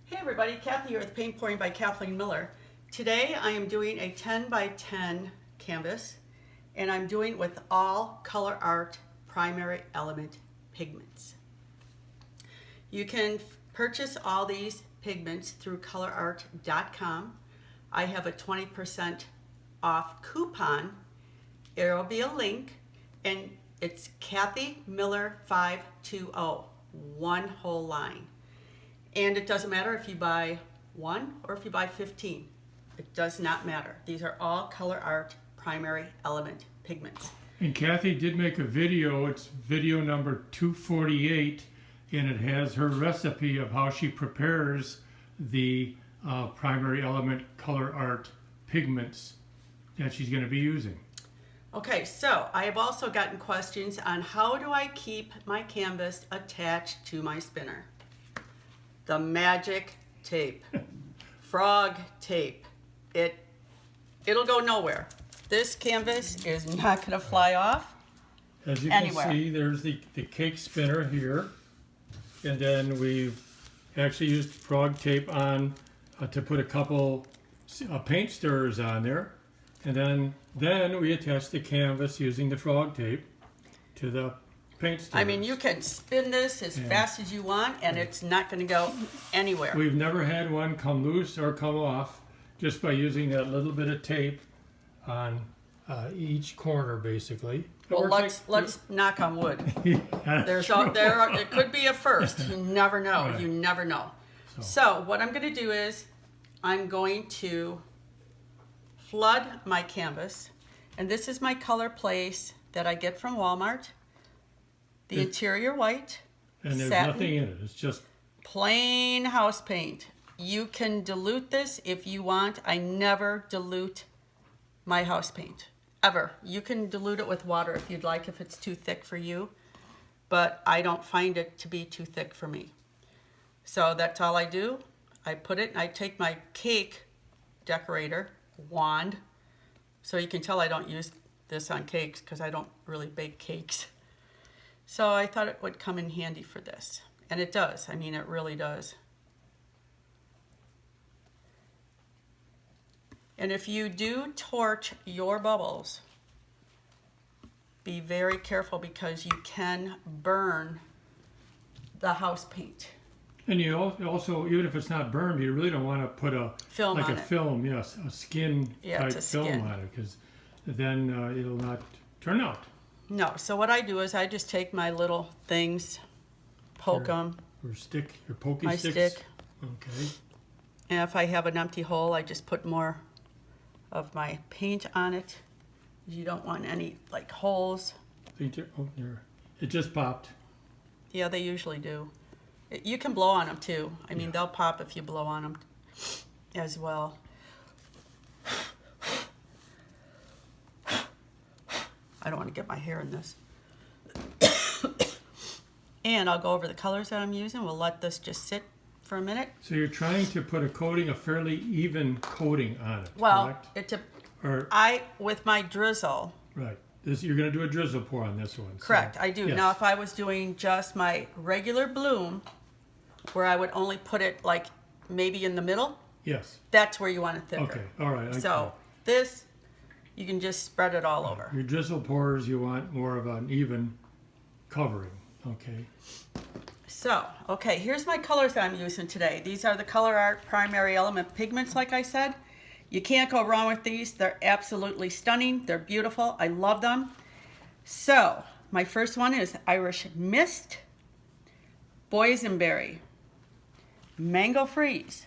Hey everybody, Kathy here with Paint Pouring by Kathleen Miller. Today I am doing a 10 by 10 canvas, and I'm doing it with all ColourArte primary element pigments. You can purchase all these pigments through ColourArte.com. I have a 20% off coupon. There will be a link, and it's Kathy Miller 520, one whole line. And it doesn't matter if you buy one or if you buy 15. It does not matter. These are all ColourArte primary element pigments. And Kathy did make a video. It's video number 248, and it has her recipe of how she prepares the primary element ColourArte pigments that she's going to be using. Okay, so I have also gotten questions on how do I keep my canvas attached to my spinner. The magic tape, frog tape. It'll go nowhere. This canvas is not going to fly off As you anywhere. can see, there's the cake spinner here, and then we've actually used frog tape on to put a couple paint stirrers on there, and then we attach the canvas using the frog tape to the paint stirrers. I mean, you can spin this as fast as you want, and it's not going to go anywhere. We've never had one come loose or come off just by using that little bit of tape on each corner, basically. Well, let's knock on wood. Yeah, It could be a first. You never know. Right. You never know. So what I'm going to do is I'm going to flood my canvas, and this is my color place that I get from Walmart. The interior white, and there's satin, nothing in it. It's just plain house paint. You can dilute this if you want. I never dilute my house paint, ever. You can dilute it with water if you'd like, if it's too thick for you, but I don't find it to be too thick for me. So that's all I do. I put it, I take my cake decorator wand, so you can tell I don't use this on cakes because I don't really bake cakes. So I thought it would come in handy for this. And it does. I mean, it really does. And if you do torch your bubbles, be very careful because you can burn the house paint. And you also, even if it's not burned, you really don't want to put a Film like on a it. film, yes, a skin type it's a film skin. on it, because then it'll not turn out. No, so what I do is I just take my little things, poke them, Or stick, your pokey my sticks. stick, Okay. and if I have an empty hole, I just put more of my paint on it. You don't want any like holes. Oh, there. It just popped. Yeah, they usually do. You can blow on them too. I mean, they'll pop if you blow on them as well. I don't want to get my hair in this. And I'll go over the colors that I'm using. We'll let this just sit for a minute. So you're trying to put a fairly even coating on it, Well, correct? with my drizzle. Right. You're going to do a drizzle pour on this one. Correct, so, I do. yes. Now, if I was doing just my regular bloom, where I would only put it like maybe in the middle, Yes. that's where you want it thicker. Okay. All right. So this, you can just spread it all over. Your drizzle pours, you want more of an even covering. Okay. So, okay, here's my colors that I'm using today. These are the ColourArte primary element pigments, like I said. You can't go wrong with these. They're absolutely stunning. They're beautiful. I love them. So, my first one is Irish Mist, Boysenberry, Mango Freeze,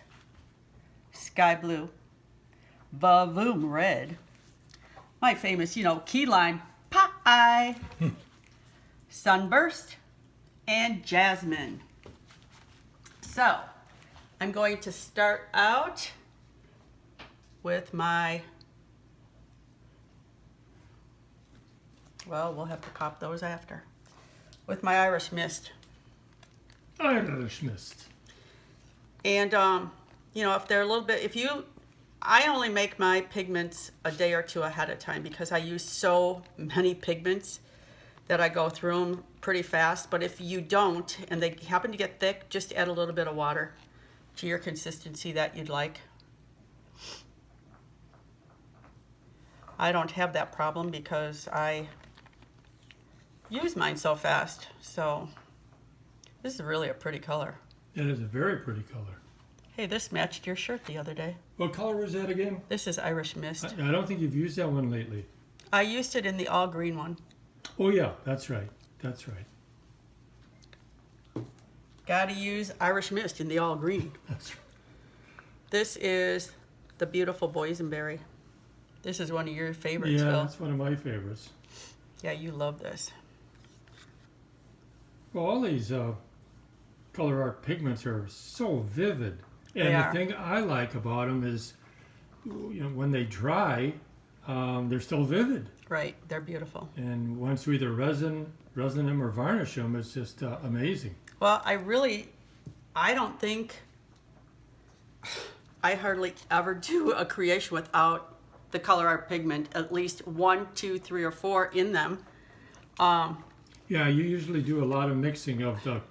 Sky Blue, Vavoom Red, my famous, key lime pie, Sunburst, and Jasmine. So, I'm going to start out with my, well, we'll have to pop those after, with my Irish Mist. Irish Mist. And, if they're a little bit, I only make my pigments a day or two ahead of time because I use so many pigments that I go through them pretty fast. But if you don't, and they happen to get thick, just add a little bit of water to your consistency that you'd like. I don't have that problem because I use mine so fast. So this is really a pretty color. It is a very pretty color. Hey, this matched your shirt the other day. What color was that again? This is Irish Mist. I don't think you've used that one lately. I used it in the all green one. Oh yeah, that's right. That's right. Gotta use Irish Mist in the all green. That's right. This is the beautiful Boysenberry. This is one of your favorites, Yeah, Phil. that's one of my favorites. Yeah, you love this. Well, all these ColourArte pigments are so vivid. And They the are. thing I like about them is, you know, when they dry, they're still vivid. Right, they're beautiful. And once we either resin them or varnish them, it's just amazing. Well, I don't think I hardly ever do a creation without the ColourArte pigment, at least 1, 2, 3, or 4 in them. Yeah, you usually do a lot of mixing of the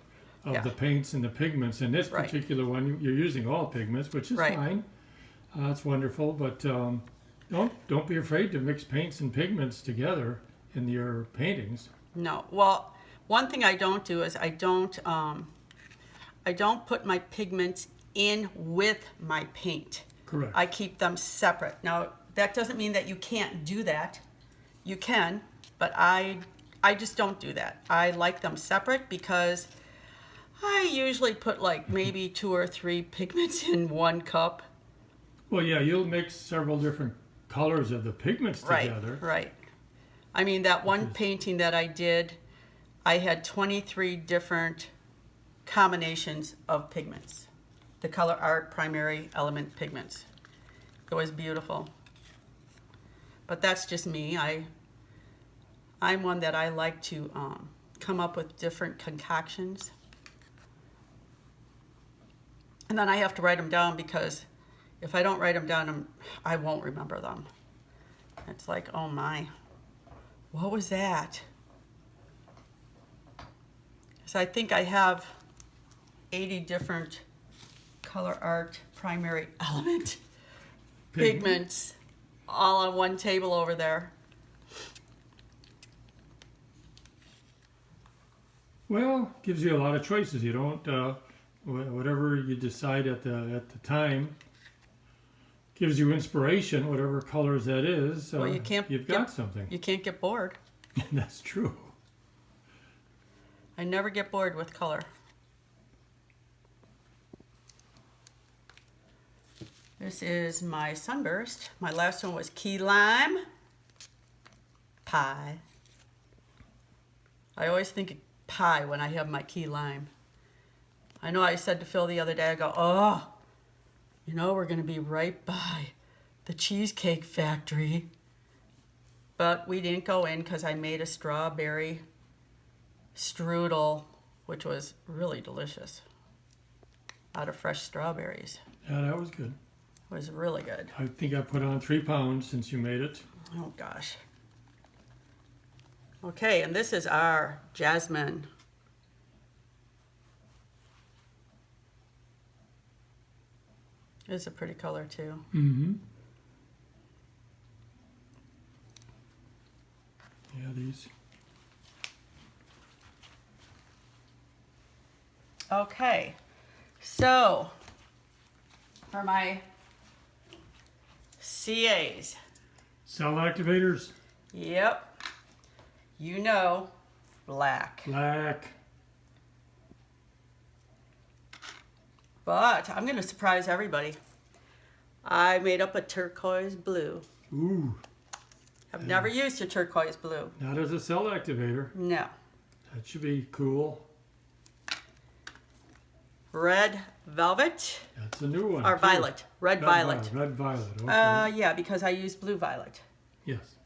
Yeah. paints and the pigments. In this Right. particular one, you're using all pigments, which is Right. fine. That's wonderful, but don't be afraid to mix paints and pigments together in your paintings. No, well, one thing I don't do is I don't put my pigments in with my paint. Correct. I keep them separate. Now, that doesn't mean that you can't do that. You can, but I just don't do that. I like them separate because I usually put like maybe 2 or 3 pigments in 1 cup. Well, yeah, you'll mix several different colors of the pigments together. Right. I mean, that one painting that I did, I had 23 different combinations of pigments. The ColourArte primary element pigments. It was beautiful. But that's just me. I'm one that I like to come up with different concoctions. And then I have to write them down because if I don't write them down, I won't remember them. It's like, oh my, what was that? So I think I have 80 different ColourArte primary element pigments all on one table over there. Well, gives you a lot of choices. You don't whatever you decide at the time gives you inspiration. Whatever colors that is, Well, you can't you've got something. You can't get bored. That's true. I never get bored with color. This is my Sunburst. My last one was Key Lime Pie. I always think of pie when I have my Key Lime. I know I said to Phil the other day, I go, oh, you know, we're going to be right by the Cheesecake Factory. But we didn't go in because I made a strawberry strudel, which was really delicious, out of fresh strawberries. Yeah, that was good. It was really good. I think I put on 3 pounds since you made it. Oh gosh. Okay, and this is our Jasmine. It's a pretty color too. Mm-hmm. Yeah, these. Okay, so for my CAs, Cell activators. yep, you know, black. Black. But I'm going to surprise everybody. I made up a turquoise blue. Ooh, I've never used a turquoise blue. not as a cell activator. No. That should be cool. Red velvet That's a new one. or too. violet. Red violet. Red violet. Okay. Yeah, because I used blue violet. Yes.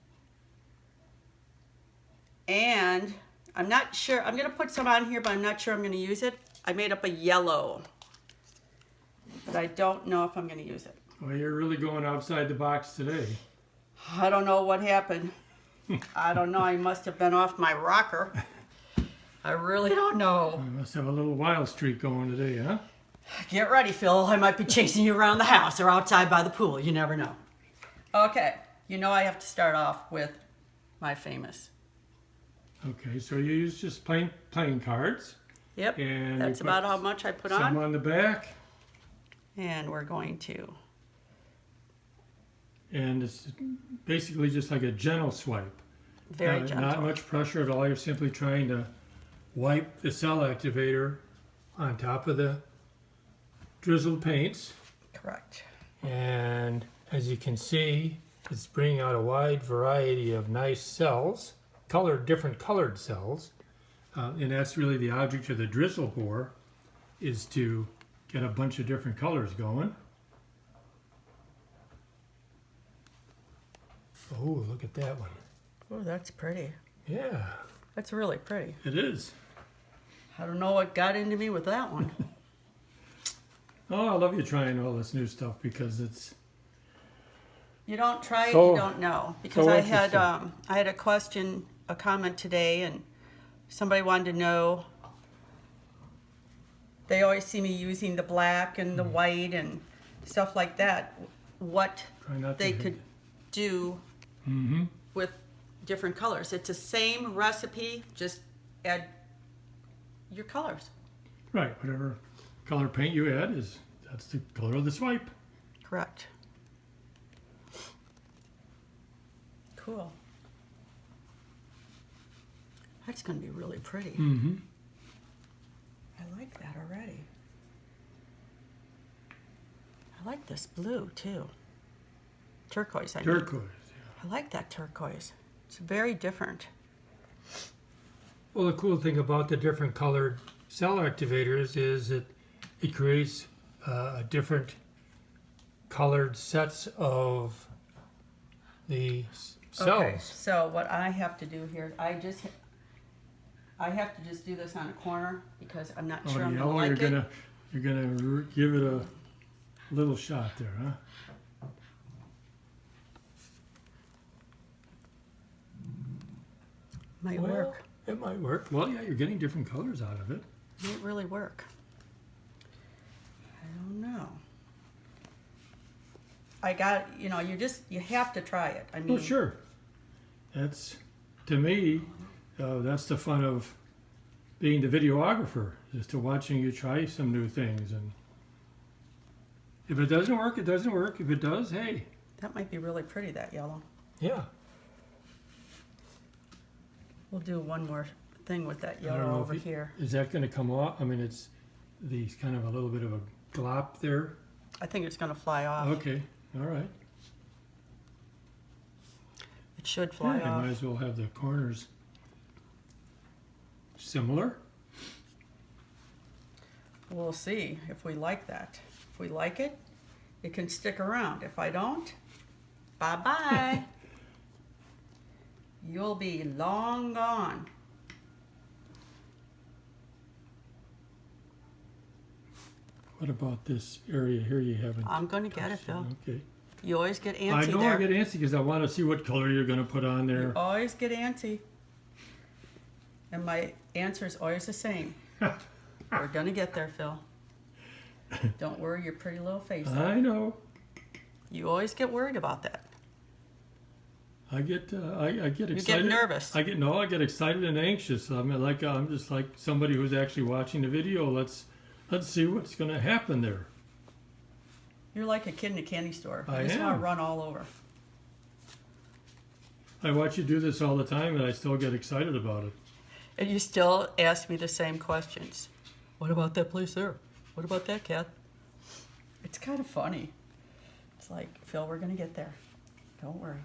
And I'm not sure. I'm going to put some on here, but I'm not sure I'm going to use it. I made up a yellow, but I don't know if I'm going to use it. Well, you're really going outside the box today. I don't know what happened. I don't know. I must have been off my rocker. I really don't know. You must have a little wild streak going today, huh? Get ready, Phil. I might be chasing you around the house or outside by the pool. You never know. Okay, you know I have to start off with my famous. Okay, so you use just plain playing cards. Yep, And that's you put about how much I put some on. on the back. And we're going to, And it's basically just like a gentle swipe. very gentle. Not much pressure at all. You're simply trying to wipe the cell activator on top of the drizzled paints. Correct. And as you can see, it's bringing out a wide variety of nice cells, different colored cells. And that's really the object of the drizzle pour, is to get a bunch of different colors going. Oh, look at that one. Oh, that's pretty. Yeah, That's really pretty. it is. I don't know what got into me with that one. Oh, I love you trying all this new stuff because it's You don't try it, So- you don't know. Because so I had a comment today, and somebody wanted to know. They always see me using the black and the white and stuff like that. What try not they to could do with different colors. It's the same recipe, just add your colors. right. Whatever color paint you add that's the color of the swipe. Correct. Cool. That's going to be really pretty. Mm-hmm. I like that already. I like this blue too. Turquoise, I mean. Turquoise. Yeah. I like that turquoise. It's very different. Well, the cool thing about the different colored cell activators is that it creates different colored sets of the cells. Okay, so what I have to do here, I have to just do this on a corner because I'm not sure I'm yeah, gonna like it. you're gonna give it a little shot there, huh? Might Well, work. it might work. Well, yeah, you're getting different colors out of it. Might really work. I don't know. I got, you have to try it. I mean, Well, sure. That's, to me, that's the fun of being the videographer, is to watching you try some new things. And if it doesn't work, it doesn't work. If it does, hey. that might be really pretty, that yellow. Yeah. We'll do one more thing with that I don't yellow know over if here. Is that going to come off? I mean, it's these kind of a little bit of a glop there. I think it's going to fly off. Okay. All right. It should Yeah, fly you off. might as well have the corners similar. We'll see if we like that. If we like it, it can stick around. If I don't, bye-bye. You'll be long gone. What about this area here you haven't? I'm going to get it, Phil. Okay. You always get antsy I know there. I get antsy because I want to see what color you're going to put on there. You always get antsy. And my answer is always the same. We're going to get there, Phil. Don't worry your pretty little face. I know. You always get worried about that. I get excited. You get nervous. I get excited and anxious. I'm just like somebody who's actually watching the video. Let's see what's going to happen there. You're like a kid in a candy store. You I just want am. to run all over. I watch you do this all the time, and I still get excited about it. And you still ask me the same questions. What about that place there? What about that, Kath? It's kind of funny. It's like, Phil, we're going to get there. Don't worry.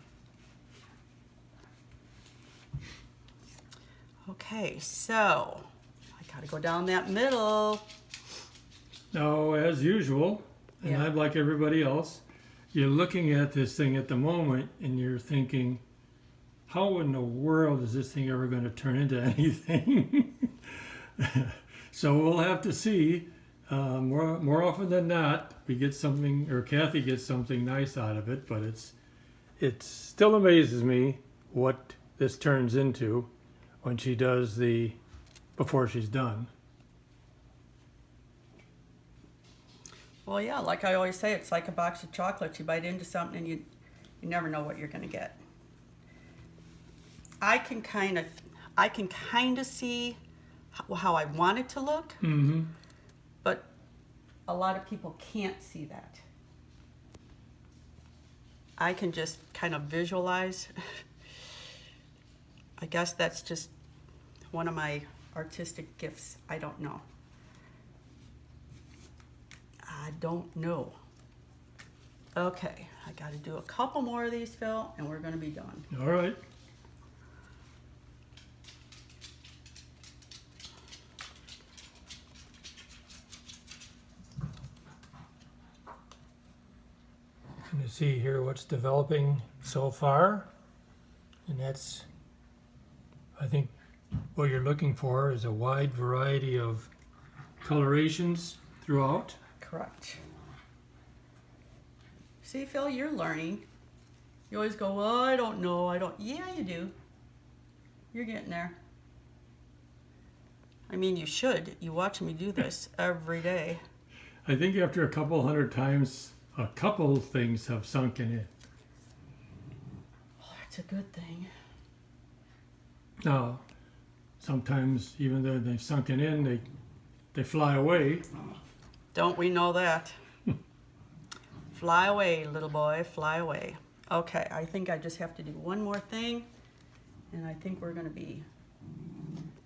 Okay, so I got to go down that middle. Now, as usual, and Yeah. I'm like everybody else, you're looking at this thing at the moment, and you're thinking, how in the world is this thing ever going to turn into anything? So we'll have to see. More often than not, we get something, or Kathy gets something nice out of it. But it still amazes me what this turns into when she does before she's done. Well, yeah, like I always say, it's like a box of chocolates. You bite into something and you never know what you're going to get. I can kind of see how I want it to look, but a lot of people can't see that. I can just kind of visualize. I guess that's just one of my artistic gifts. I don't know. I don't know. Okay, I got to do a couple more of these, Phil, and we're going to be done. All right. And you see here what's developing so far, and that's, I think, what you're looking for is a wide variety of colorations throughout. Correct. See, Phil, you're learning. You always go, well, I don't know, I don't. Yeah, you do. You're getting there. I mean, you should. You watch me do this every day. I think after a couple hundred times, a couple things have sunken in. Oh, that's a good thing. Now, sometimes even though they've sunken in, they fly away. Don't we know that? Fly away, little boy, fly away. Okay, I think I just have to do one more thing, and I think we're going to be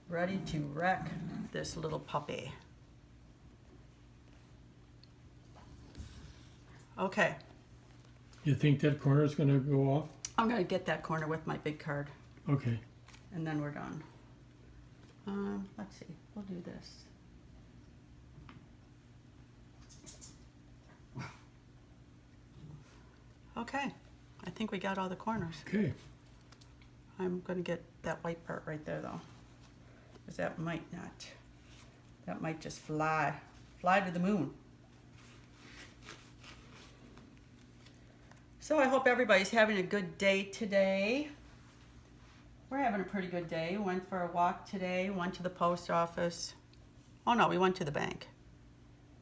ready to wreck this little puppy. Okay. You think that corner is going to go off? I'm going to get that corner with my big card, Okay. and then we're done. Let's see. We'll do this. Okay. I think we got all the corners. Okay. I'm going to get that white part right there, though, because that might not. That might just fly to the moon. So I hope everybody's having a good day today. We're having a pretty good day. Went for a walk today, went to the post office. Oh no, we went to the bank,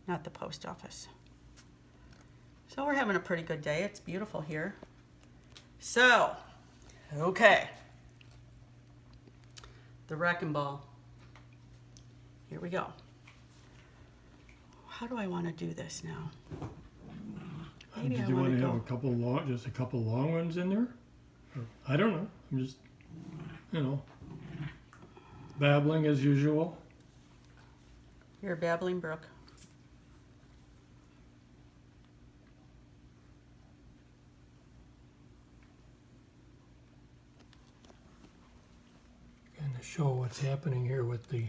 not the post office. So we're having a pretty good day. It's beautiful here. So, okay. The wrecking ball. Here we go. How do I want to do this now? Maybe Did I you want to go. have a couple long, just a couple long ones in there? Or, I don't know. I'm just, babbling as usual. You're a babbling brook. And to show what's happening here with the.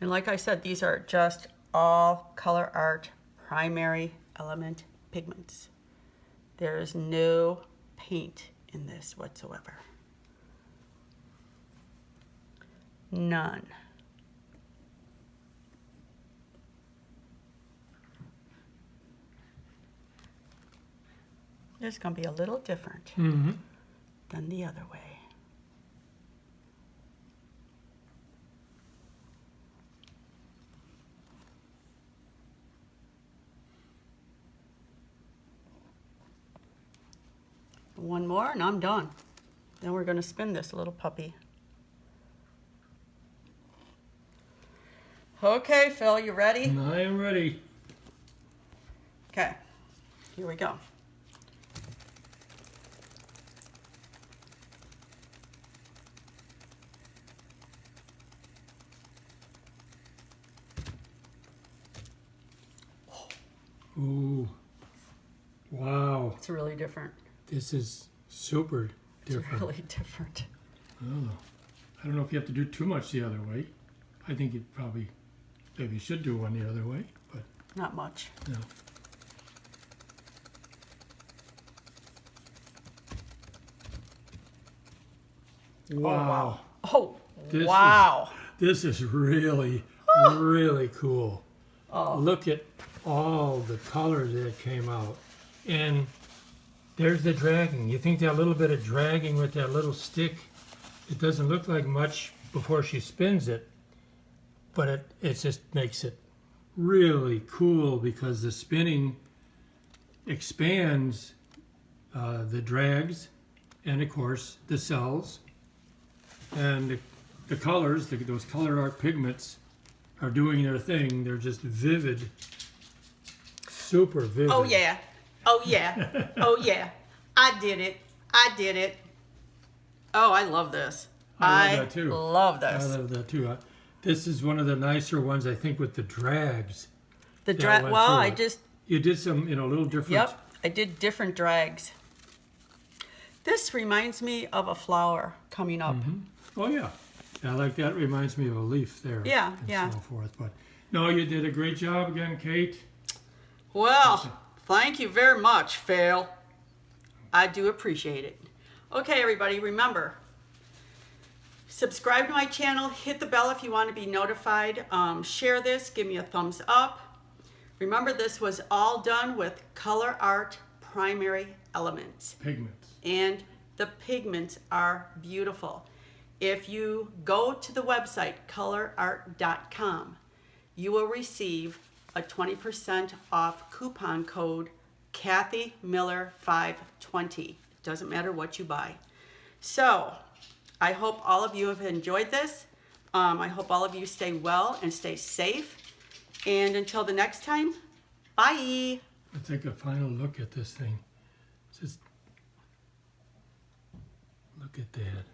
And like I said, these are just all ColourArte primary element pigments. There is no paint in this whatsoever. None. It's going to be a little different than the other way. One more and I'm done. Then we're going to spin this little puppy. Okay, Phil, you ready? I am ready. Okay, here we go. Ooh. Wow. It's really different. This is super different. It's really different. Oh. I don't know if you have to do too much the other way. I think you probably maybe should do one the other way, but Not much. no. Wow. Oh, This wow. This is really, really cool. Oh. Look at all the colors that came out. And there's the dragging. You think that little bit of dragging with that little stick, it doesn't look like much before she spins it. but it just makes it really cool because the spinning expands the drags and of course the cells, and the colors, those ColourArte pigments are doing their thing. They're just vivid, super vivid. Oh yeah, oh yeah, oh yeah. I did it. I did it. Oh, I love this. I love that too. Love this. I love that too. This is one of the nicer ones, I think, with the drags. The drag. Well, I just. You did some, a little different. Yep, I did different drags. This reminds me of a flower coming up. Oh yeah, I like that. Reminds me of a leaf there. Yeah, and yeah. so forth. But no, you did a great job again, Kate. Well, thank you very much, Phil. I do appreciate it. Okay, everybody, remember, subscribe to my channel, hit the bell if you want to be notified, share this, give me a thumbs up. Remember, this was all done with ColourArte primary elements. Pigments. And the pigments are beautiful. If you go to the website, ColourArte.com, you will receive a 20% off coupon code Kathy Miller 520. Doesn't matter what you buy. So I hope all of you have enjoyed this. I hope all of you stay well and stay safe. And until the next time, bye. Let's take a final look at this thing. Just look at that.